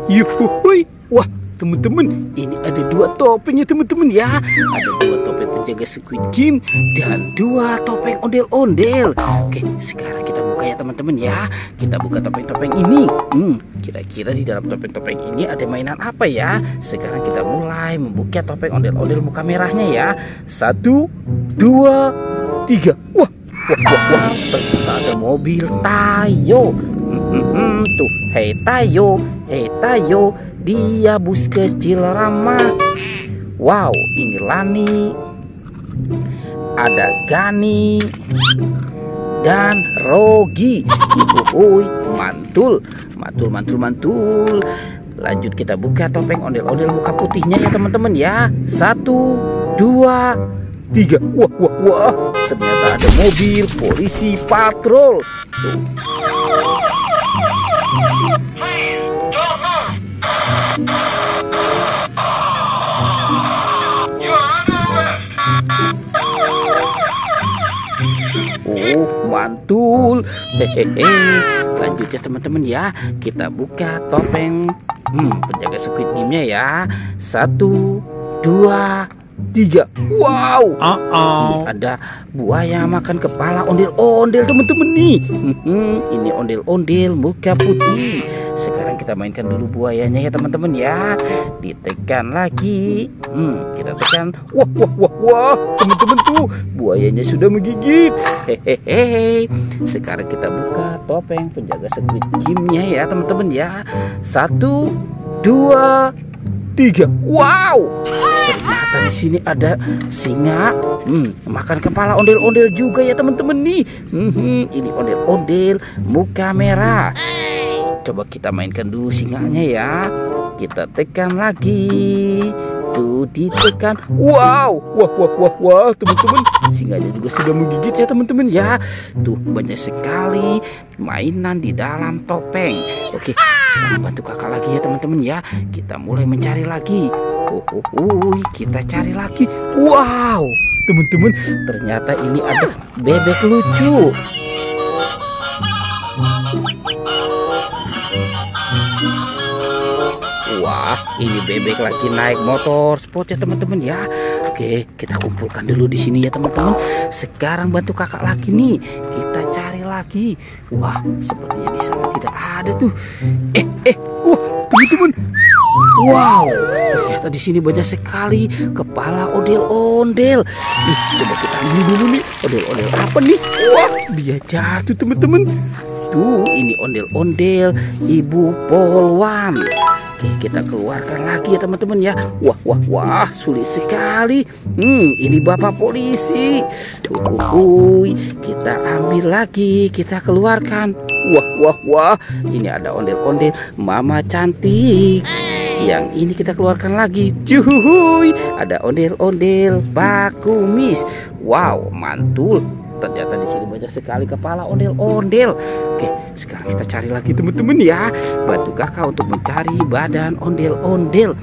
Yuhuy. Wah, teman-teman, ini ada 2 topeng ya teman-teman ya. Ada 2 topeng penjaga Squid Game dan 2 topeng ondel-ondel. Oke, sekarang kita buka ya teman-teman ya. Kita buka topeng-topeng ini. Kira-kira di dalam topeng-topeng ini ada mainan apa ya? Sekarang kita mulai membuka topeng ondel-ondel muka merahnya ya. 1, 2, 3. Wah, ternyata ada mobil Tayo. Tuh, hei Tayo, dia bus kecil ramah. Wow, ini Lani, ada Gani dan Rogi. Mantul. Lanjut kita buka topeng ondel-ondel muka putihnya ya teman-teman ya. 1, 2, 3. Wah, ternyata ada mobil polisi patrol. Tuh. Mantul. Lanjut ya teman-teman ya. Kita buka topeng penjaga Squid Game-nya ya. 1, 2, 3. Wow. Ini ada buaya makan kepala ondel-ondel teman-teman nih. Ini ondel-ondel muka putih. Sekarang kita mainkan dulu buayanya ya teman-teman ya. Ditekan lagi. Kita tekan. Wah, teman-teman tuh buayanya sudah menggigit. Sekarang kita buka topeng penjaga Squid Game-nya ya teman-teman ya. 1, 2, 3. Wow. Ternyata di sini ada singa makan kepala ondel-ondel juga ya teman-teman nih. Ini ondel-ondel muka merah. Coba kita mainkan dulu singanya ya. Kita tekan lagi. Tuh, ditekan. Wow. Wah, teman-teman, singanya juga sudah menggigit ya teman-teman ya. Tuh, banyak sekali mainan di dalam topeng. Oke, sekarang bantu kakak lagi ya teman-teman ya. Kita mulai mencari lagi. Kita cari lagi. Wow, teman-teman, ternyata ini ada bebek lucu. Wah, ini bebek lagi naik motor sport ya teman-teman ya. Oke, kita kumpulkan dulu di sini ya teman-teman. Sekarang bantu kakak lagi nih. Kita cari lagi. Wah, sepertinya di sana tidak ada tuh. Wah, teman-teman. Wow, ternyata di sini banyak sekali kepala ondel-ondel. Coba kita ambil dulu nih. Ondel-ondel apa nih? Wah, dia jatuh teman-teman. Tuh, ini ondel-ondel Ibu Polwan. Oke, kita keluarkan lagi ya teman-teman ya. Wah, sulit sekali. Ini Bapak polisi. Kita ambil lagi, kita keluarkan. Wah, ini ada ondel-ondel Mama cantik. Yang ini kita keluarkan lagi. Cuhuy, ada ondel-ondel Pak Kumis. Wow, mantul. Ternyata di sini banyak sekali kepala ondel-ondel. Oke, sekarang kita cari lagi teman-teman ya. Bantu kakak untuk mencari badan ondel-ondel.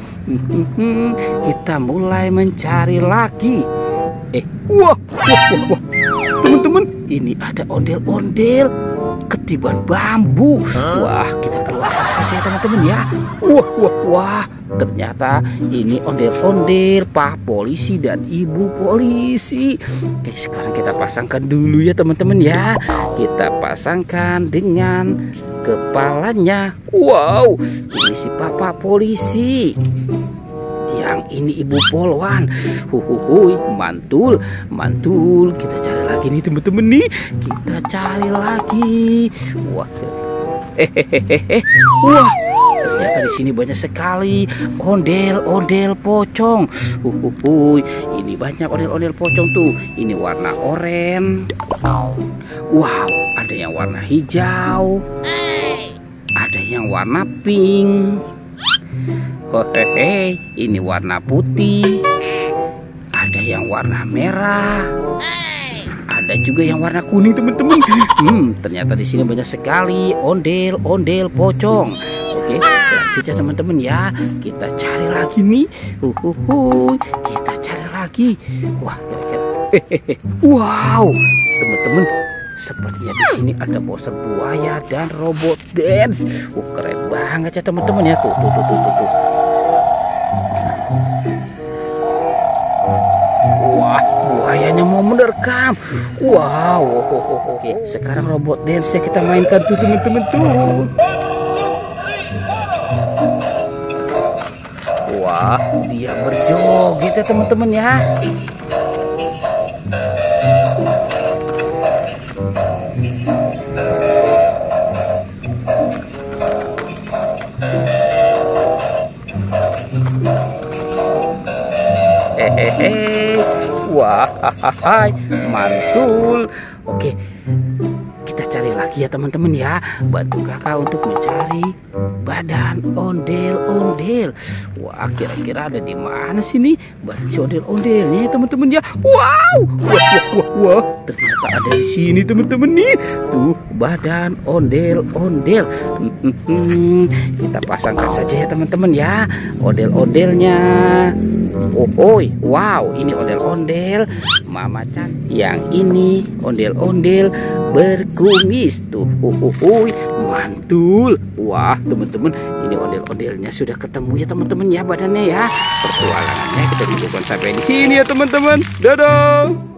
Kita mulai mencari lagi. Wah. Teman-teman, ini ada ondel-ondel ketiban bambu. Wah, kita keluarkan saja teman-teman ya. Wah. Ternyata ini ondel-ondel Pak polisi dan Ibu polisi. Oke, sekarang kita pasangkan dulu ya teman-teman ya. Kita pasangkan dengan kepalanya. Wow, ini si Bapak polisi. Yang ini Ibu Polwan. Mantul. Kita cari lagi nih teman-teman nih. Kita cari lagi. Wah. Wah. Ternyata di sini banyak sekali ondel-ondel pocong. Ini banyak ondel-ondel pocong tuh. Ini warna oranye. Wow, ada yang warna hijau. Ada yang warna pink. Ini warna putih. Ada yang warna merah. Ada juga yang warna kuning teman-teman. Ternyata di sini banyak sekali ondel-ondel pocong. Oke, lanjut ya teman-teman ya. Kita cari lagi nih. Kita cari lagi. Wah, kira-kira. Wow, teman-teman, Sepertinya di sini ada monster buaya dan robot dance. Keren banget ya teman-teman ya. Tuh. Wah, buayanya mau menerkam. Wow. Oke, sekarang robot dance kita mainkan tuh teman-teman tuh. Wah, dia berjoget ya teman-teman ya. Wah, mantul. Oke, kita cari lagi ya teman-teman ya. Bantu kakak untuk mencari badan ondel-ondel. Wah, kira-kira ada di mana sih nih badan si ondel-ondelnya ya teman-teman ya. Wow, wah, ternyata ada di sini teman-teman nih. Tuh badan ondel-ondel. Kita pasangkan saja ya teman-teman ya ondel-ondelnya. Wow, ini ondel-ondel Mama Chan. Yang ini ondel-ondel berkumis tuh. Mantul. Wah, teman-teman, ini ondel-ondelnya sudah ketemu ya teman-teman ya badannya ya. Pertualangannya kita cukupkan sampai di sini ya teman-teman. Dadah.